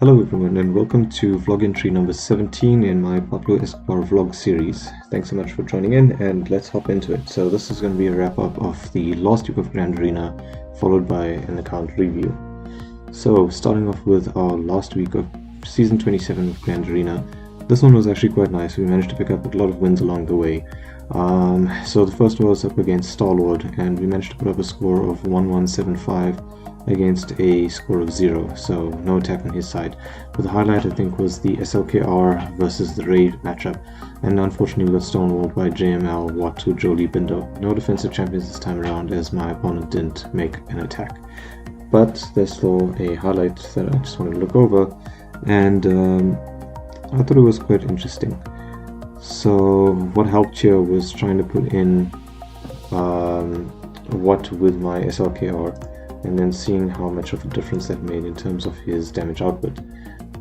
Hello everyone and welcome to vlog entry number 17 in my Pablo Escobar vlog series. Thanks so much for joining in and let's hop into it. So this is going to be a wrap up of the last week of Grand Arena followed by an account review. So starting off with our last week of season 27 of Grand Arena. This one was actually quite nice. We managed to pick up a lot of wins along the way. So the first was up against Star-Lord and we managed to put up a score of 1175 against a score of 0, so no attack on his side. But the highlight I think was the SLKR versus the Ray matchup, and unfortunately we got stonewalled by JML, Watt to Jolie Bindo. No defensive champions this time around as my opponent didn't make an attack. But there's still a highlight that I just wanted to look over, and I thought it was quite interesting. So what helped here was trying to put in Watt with my SLKR, and then seeing how much of a difference that made in terms of his damage output.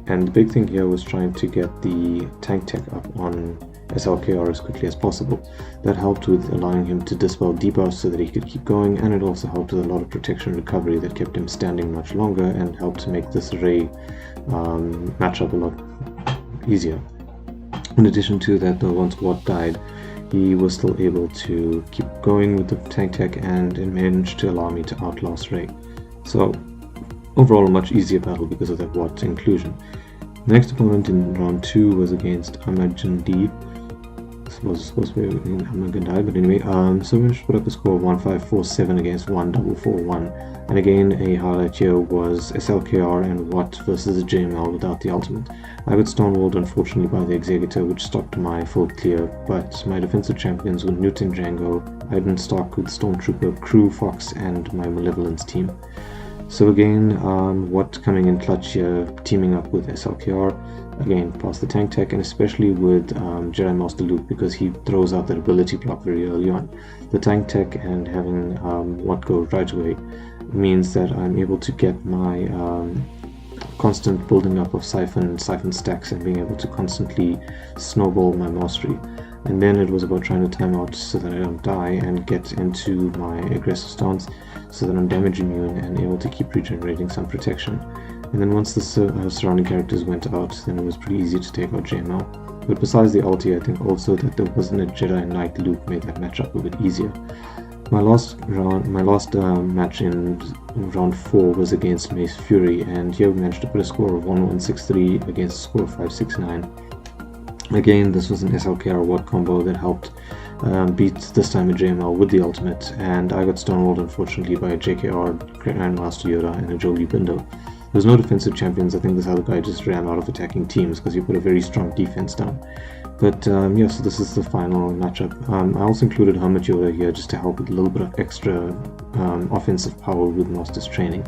And the big thing here was trying to get the tank tech up on SLKR as quickly as possible. That helped with allowing him to dispel debuffs so that he could keep going, and it also helped with a lot of protection recovery that kept him standing much longer and helped to make this Ray matchup a lot easier. In addition to that though, once Watt died, he was still able to keep going with the tank tech and it managed to allow me to outlast Ray. So overall a much easier battle because of that Watt inclusion. The next opponent in round 2 was against Amagandi. This was supposed to be Amagandi, but anyway, so we managed to put up a score of 1547 against 1441. And again, a highlight here was SLKR and Watt versus JML without the ultimate. I got stonewalled unfortunately by the Executor, which stopped my full clear, but my defensive champions were Newton Django, Aiden Stark with Stormtrooper, Crew, Fox, and my Malevolence team. So again, Watt coming in clutch here, teaming up with SLKR, again past the tank tech, and especially with Jedi Master Luke because he throws out that ability block very early on. The tank tech and having Watt go right away means that I'm able to get my constant building up of siphon stacks and being able to constantly snowball my mastery. And then it was about trying to time out so that I don't die and get into my aggressive stance so that I'm damage immune and able to keep regenerating some protection. And then once the surrounding characters went out, then it was pretty easy to take out JML. But besides the ulti, I think also that there wasn't a Jedi Knight Luke made that matchup a bit easier. My last match in round 4 was against Mace Fury, and here we managed to put a score of 1163 against a score of 569. Again, this was an SLKR Watt combo that helped beat this time a JML with the ultimate, and I got stonewalled unfortunately by a JKR, Grandmaster Yoda, and a Jolie Bindo. There was no defensive champions. I think this other guy just ran out of attacking teams because he put a very strong defense down. But yeah, so this is the final matchup. I also included Hermit Yoda here just to help with a little bit of extra offensive power with Master's training.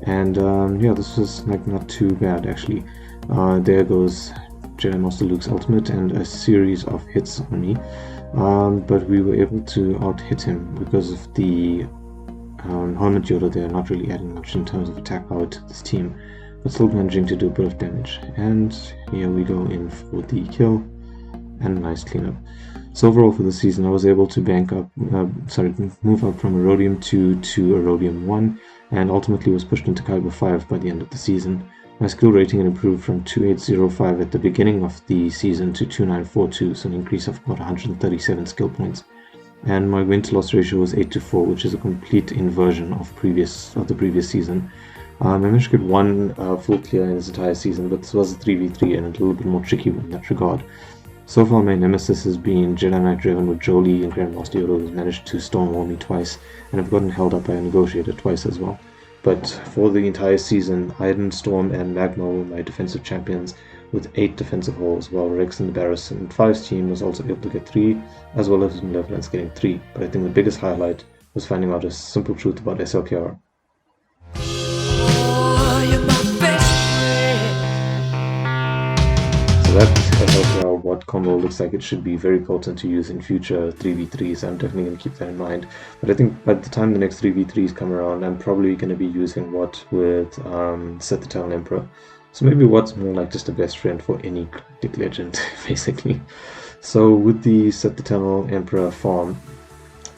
And yeah, this was like not too bad actually. There goes Jedi Master Luke's ultimate and a series of hits on me. But we were able to out-hit him because of the Hermit Yoda there not really adding much in terms of attack power to this team, but still managing to do a bit of damage. And here we go in for the kill and a nice cleanup. So overall for the season I was able to move up from Erodium 2 to Erodium 1 and ultimately was pushed into Kyber 5 by the end of the season. My skill rating had improved from 2805 at the beginning of the season to 2942, so an increase of about 137 skill points. And my win to loss ratio was 8-4, which is a complete inversion of the previous season. I managed to get one full clear in this entire season, but this was a 3v3 and a little bit more tricky in that regard. So far my nemesis has been Jedi Knight Driven with Jolie and Grandmaster Yoda, who's managed to stonewall me twice, and I've gotten held up by a negotiator twice as well. But for the entire season, Iden, Storm, and Magma were my defensive champions with 8 defensive holes, while Rex and the Barris and 5's team was also able to get 3, as well as Malevolence getting 3. But I think the biggest highlight was finding out a simple truth about SLKR. So that SLKR Watt combo looks like it should be very potent to use in future 3v3s. I'm definitely going to keep that in mind. But I think by the time the next 3v3s come around, I'm probably going to be using Watt with Set the Talon Emperor. So maybe Watt's more like just a best friend for any Galactic Legend, basically. So with the Set the Talon Emperor farm,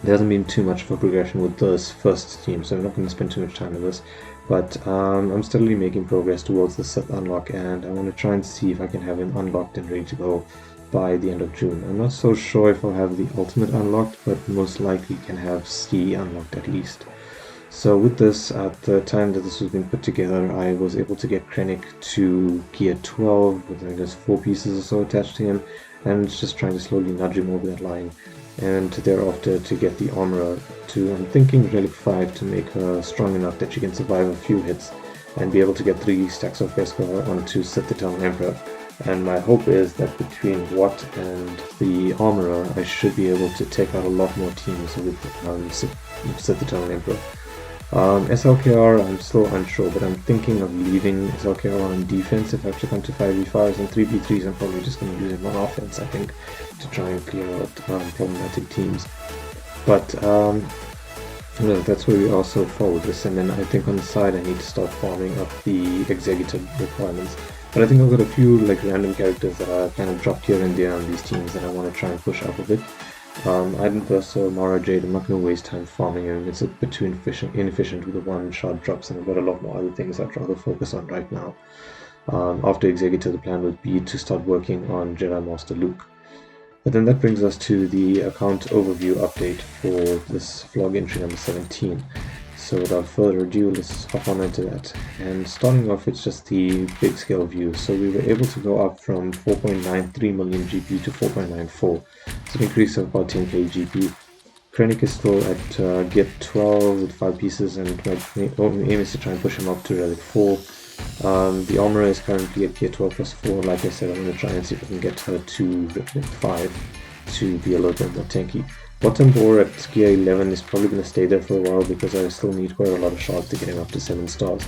there hasn't been too much of a progression with this first team, so I'm not going to spend too much time on this. But I'm steadily making progress towards the Sith unlock, and I want to try and see if I can have him unlocked and ready to go by the end of June. I'm not so sure if I'll have the ultimate unlocked, but most likely can have C unlocked at least. So with this, at the time that this was being put together, I was able to get Krennic to gear 12 with I guess 4 pieces or so attached to him, and just trying to slowly nudge him over that line. And thereafter to get the armorer to, I'm thinking, Relic 5 to make her strong enough that she can survive a few hits and be able to get 3 stacks of Beskar onto Sith Eternal Emperor. And my hope is that between Watt and the armorer, I should be able to take out a lot more teams with Sith Eternal Emperor. SLKR, I'm still unsure, but I'm thinking of leaving SLKR on defense if I have to come to 5v5s, and 3v3s I'm probably just going to use him on offense, I think, to try and clear out problematic teams. But that's where we are so far with this, and then I think on the side I need to start farming up the executive requirements. But I think I've got a few like random characters that are kind of dropped here and there on these teams that I want to try and push up a bit. Iden Verso, Mara Jade, I'm not going to waste time farming him. It's a bit too inefficient with the one-shot drops, and I've got a lot more other things I'd rather focus on right now. After Executor, the plan would be to start working on Jedi Master Luke. But then that brings us to the account overview update for this vlog entry number 17. So without further ado, let's hop on into that. And starting off, it's just the big scale view. So we were able to go up from 4.93 million GP to 4.94. It's an increase of about 10k GP. Krennic is still at gear 12 with 5 pieces, and my aim is to try and push him up to Relic 4. The armorer is currently at gear 12 plus 4. Like I said, I'm going to try and see if I can get her to Relic 5 to be a little bit more tanky. Bottom Boar at gear 11 is probably going to stay there for a while because I still need quite a lot of shards to get him up to 7 stars.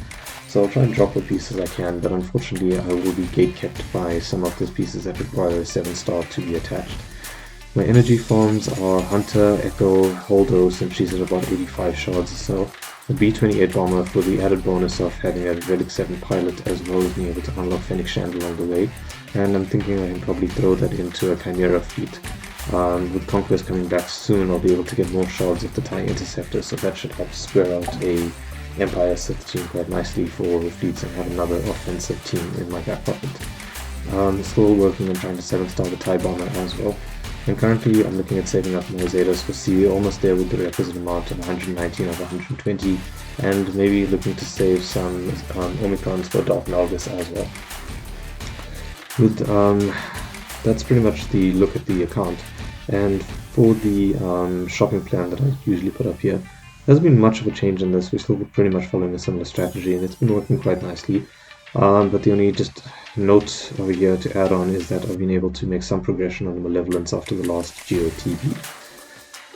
So I'll try and drop the pieces I can, but unfortunately I will be gate kept by some of those pieces that require a 7 star to be attached. My energy farms are Hunter, Echo, Holdos, and she's at about 85 shards or so. The B-28 bomber for the added bonus of having a Relic 7 pilot, as well as being able to unlock Fennec Shand along the way. And I'm thinking I can probably throw that into a Chimera fleet. With Conquest coming back soon, I'll be able to get more shards of the TIE Interceptor, so that should help square out a Empire Sith team quite nicely for the fleets and have another offensive team in my back pocket. Still working on trying to 7-star the TIE Bomber as well. And currently I'm looking at saving up more Zetas for C, almost there with the requisite amount of 119 of 120, and maybe looking to save some Omicrons for Darth Malgus as well. With that's pretty much the look at the account. And for the shopping plan that I usually put up here, there hasn't been much of a change in this. We're still pretty much following a similar strategy, and it's been working quite nicely. But the only just note over here to add on is that I've been able to make some progression on the Malevolence after the last GOTB.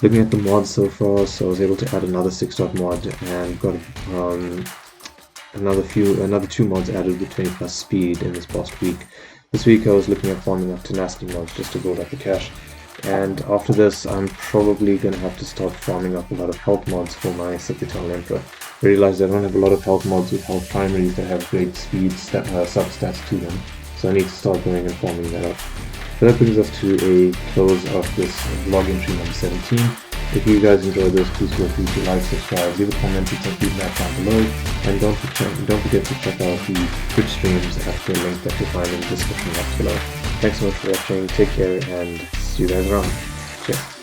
Looking at the mods so far, so I was able to add another 6-dot mod and got another 2 mods added with 20 plus speed in this past week. This week I was looking at farming up tenacity mods just to build up the cash. And after this, I'm probably going to have to start farming up a lot of health mods for my Sith Eternal Emperor. I realized I don't have a lot of health mods with health primaries that have great speed substats to them, so I need to start going and farming that up. So that brings us to a close of this vlog entry number 17. If you guys enjoyed this, please feel free to like, subscribe, leave a comment with some feedback down below, and don't forget to check out the Twitch streams at the link that you'll find in the description box below. Thanks so much for watching, take care, and see you guys around. Cheers.